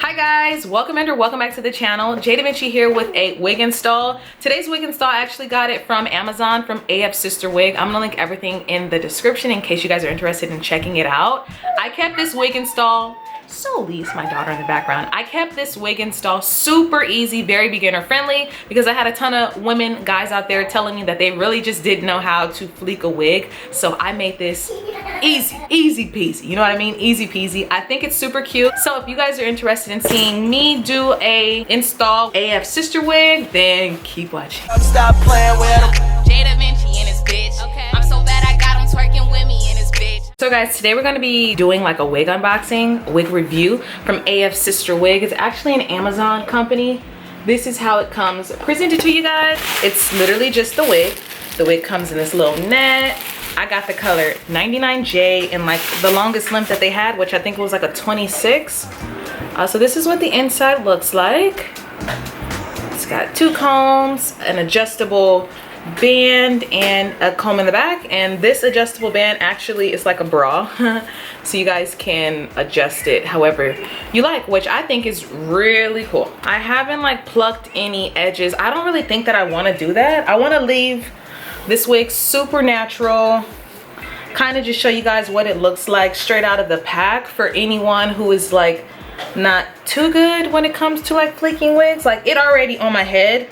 Hi guys, welcome back to the channel. jdevinci here with a wig install. Today's wig install, I actually got it from Amazon from afsisterwig. I'm gonna link everything in the description in case you guys are interested in checking it out. I kept this wig install, Solis, my daughter in the background. I kept this wig install super easy, very beginner friendly, because I had a ton of women, guys out there telling me that they really just didn't know how to fleek a wig. So I made this easy peasy, you know what I mean? Easy peasy. I think it's super cute. So if you guys are interested in seeing me do a install afsisterwig, then keep watching. Stop playing with him. jdevinci and his bitch. Okay. I'm so bad I got him twerking with me and his bitch. So guys, today we're gonna be doing like a wig unboxing, wig review from afsisterwig. It's actually an Amazon company. This is how it comes presented to you guys. It's literally just the wig. The wig comes in this little net. I got the color 99J in like the longest length that they had, which I think was like a 26. So this is what the inside looks like. It's got two combs, an adjustable band, and a comb in the back. And this adjustable band actually is like a bra. So you guys can adjust it however you like, which I think is really cool. I haven't like plucked any edges. I don't really think that I want to do that. I want to leave this wig super natural, kind of just show you guys what it looks like straight out of the pack for anyone who is like not too good when it comes to like fleeking wigs. Like it already on my head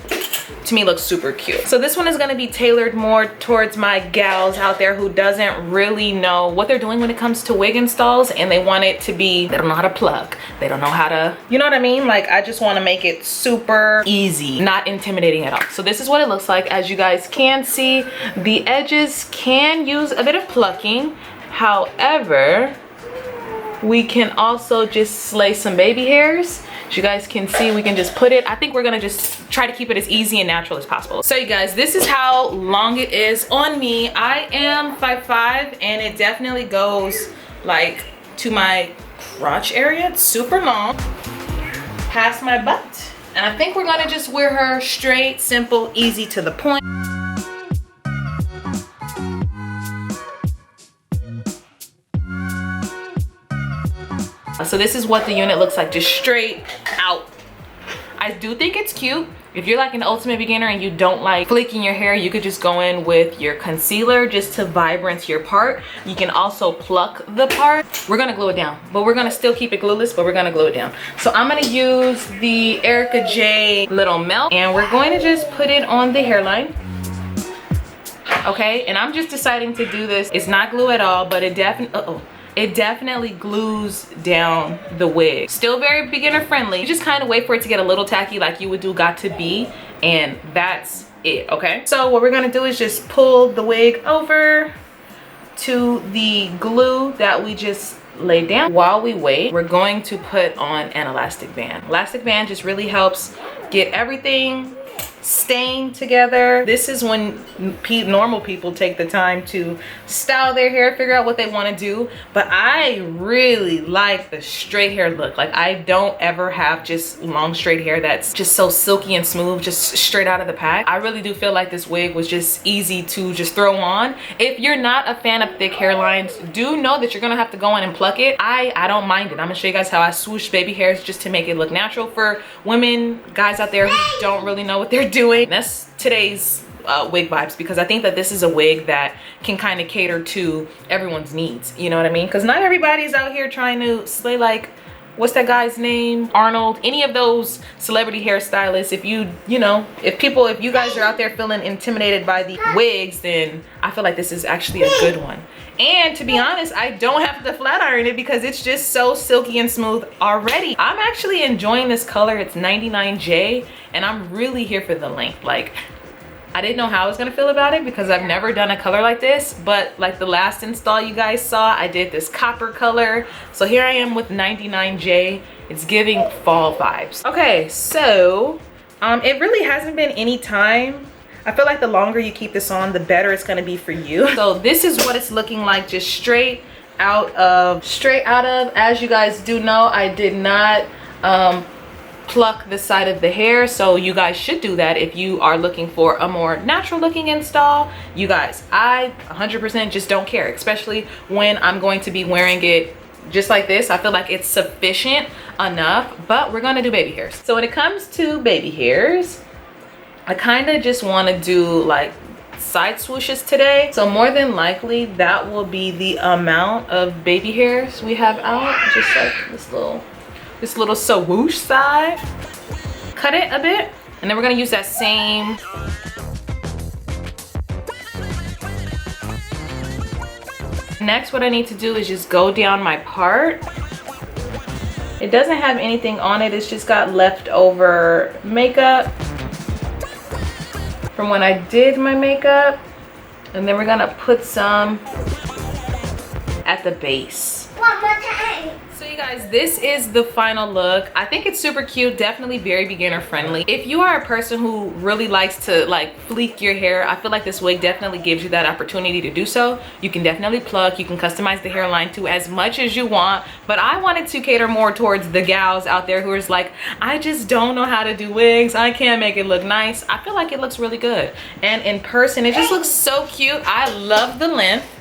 to me looks super cute. So this one is going to be tailored more towards my gals out there who doesn't really know what they're doing when it comes to wig installs, and they want it to be, they don't know how to pluck, they don't know how to, you know what I mean? Like I just want to make it super easy, not intimidating at all. So this is what it looks like. As you guys can see, the edges can use a bit of plucking. However, we can also just slay some baby hairs. As you guys can see, we can just put it, I think we're gonna just try to keep it as easy and natural as possible. So you guys, this is how long it is on me. I am 5'5", and it definitely goes like to my crotch area. It's super long, past my butt. And I think we're gonna just wear her straight, simple, easy, to the point. So this is what the unit looks like, just straight out. I do think it's cute. If you're like an ultimate beginner and you don't like fleeking your hair, you could just go in with your concealer just to vibrance your part. You can also pluck the part. We're gonna glue it down, but we're gonna still keep it glueless, but we're gonna glue it down. So I'm gonna use the Erica J Little Melt, and we're going to just put it on the hairline. Okay, and I'm just deciding to do this. It's not glue at all, but it definitely glues down the wig. Still very beginner friendly. You just kind of wait for it to get a little tacky like you would do got to be, and that's it, okay? So what we're gonna do is just pull the wig over to the glue that we just laid down. While we wait, we're going to put on an elastic band. Elastic band just really helps get everything staying together. This is when normal people take the time to style their hair, figure out what they want to do. But I really like the straight hair look. Like I don't ever have just long straight hair that's just so silky and smooth, just straight out of the pack. I really do feel like this wig was just easy to just throw on. If you're not a fan of thick hairlines, do know that you're gonna have to go in and pluck it. I don't mind it. I'm gonna show you guys how I swoosh baby hairs just to make it look natural for women, guys out there who don't really know what they're doing. That's today's wig vibes, because I think that this is a wig that can kind of cater to everyone's needs, you know what I mean? Because not everybody's out here trying to slay like, what's that guy's name, Arnold, any of those celebrity hairstylists. If if you guys are out there feeling intimidated by the wigs, then I feel like this is actually a good one. And to be honest, I don't have to flat iron it because it's just so silky and smooth already. I'm actually enjoying this color. It's 99J, and I'm really here for the length. Like, I didn't know how I was gonna feel about it because I've never done a color like this, but like the last install you guys saw, I did this copper color. So here I am with 99J. It's giving fall vibes. Okay, so it really hasn't been any time. I feel like the longer you keep this on, the better it's gonna be for you. So this is what it's looking like, just straight out of. As you guys do know, I did not pluck the side of the hair, so you guys should do that if you are looking for a more natural looking install. You guys, I 100% just don't care, especially when I'm going to be wearing it just like this. I feel like it's sufficient enough, but we're gonna do baby hairs. So when it comes to baby hairs, I kind of just want to do like side swooshes today. So more than likely that will be the amount of baby hairs we have out. Just like this little swoosh side. Cut it a bit, and then we're gonna use that same Next, what I need to do is just go down my part. It doesn't have anything on it. It's just got leftover makeup from when I did my makeup. And then we're gonna put some at the base. One more time. So you guys, this is the final look. I think it's super cute, definitely very beginner friendly. If you are a person who really likes to like fleek your hair, I feel like this wig definitely gives you that opportunity to do so. You can definitely pluck, you can customize the hairline to as much as you want, but I wanted to cater more towards the gals out there who is like, I just don't know how to do wigs, I can't make it look nice. I feel like it looks really good, and in person it just looks so cute. I love the length.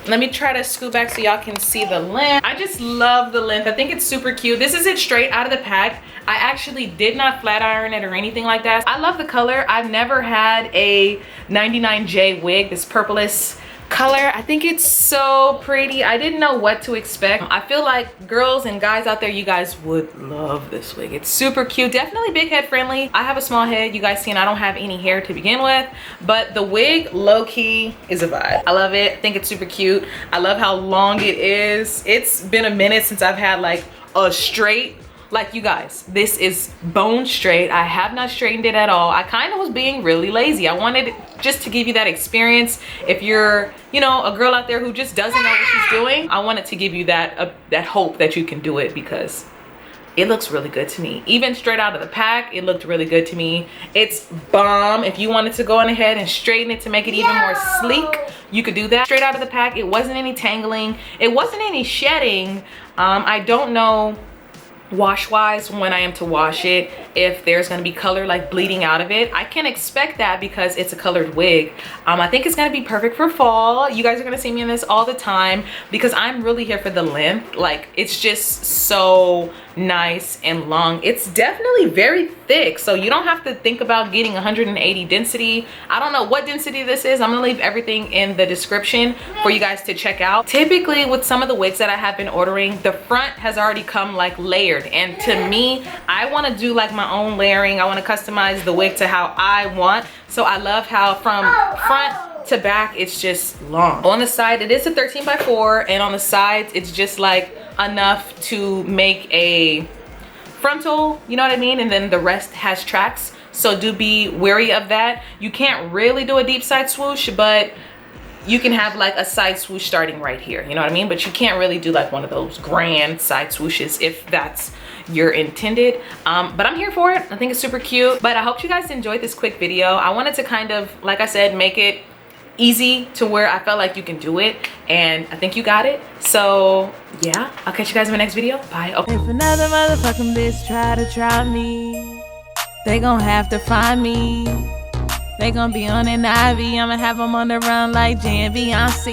Let me try to scoot back so y'all can see the length. I just love the length. I think it's super cute. This is it straight out of the pack. I actually did not flat iron it or anything like that. I love the color. I've never had a 99J wig, this purplish color. I think it's so pretty. I didn't know what to expect. I feel like girls and guys out there, you guys would love this wig. It's super cute, definitely big head friendly. I have a small head, you guys seen I don't have any hair to begin with, but the wig low-key is a vibe. I love it. I think it's super cute. I love how long it is. It's been a minute since I've had like a straight, like, you guys, this is bone straight. I have not straightened it at all. I kind of was being really lazy. I wanted just to give you that experience. If you're, you know, a girl out there who just doesn't know what she's doing, I wanted to give you that that hope that you can do it, because it looks really good to me. Even straight out of the pack, it looked really good to me. It's bomb. If you wanted to go on ahead and straighten it to make it even more sleek, you could do that. Straight out of the pack, it wasn't any tangling. It wasn't any shedding. I don't know wash wise when I am to wash it if there's going to be color like bleeding out of it. I can expect that because it's a colored wig. I think it's going to be perfect for fall. You guys are going to see me in this all the time because I'm really here for the length. Like, it's just so nice and long. It's definitely very thick, so you don't have to think about getting 180 density. I don't know what density this is. I'm gonna leave everything in the description for you guys to check out. Typically with some of the wigs that I have been ordering, the front has already come like layered, and to me, I want to do like my own layering. I want to customize the wig to how I want. So I love how from front to back it's just long. On the side it is a 13x4, and on the sides it's just like enough to make a frontal, you know what I mean, and then the rest has tracks, so do be wary of that. You can't really do a deep side swoosh, but you can have like a side swoosh starting right here, you know what I mean, but you can't really do like one of those grand side swooshes if that's your intended. But I'm here for it. I think it's super cute. But I hope you guys enjoyed this quick video. I wanted to kind of, like I said, make it easy to where I felt like you can do it, and I think you got it. So yeah, I'll catch you guys in my next video. Bye. Okay. If another motherfucking bitch try me, they gon' have to find me. They gon' be on an IV. I'ma have them on the run like jdevinci.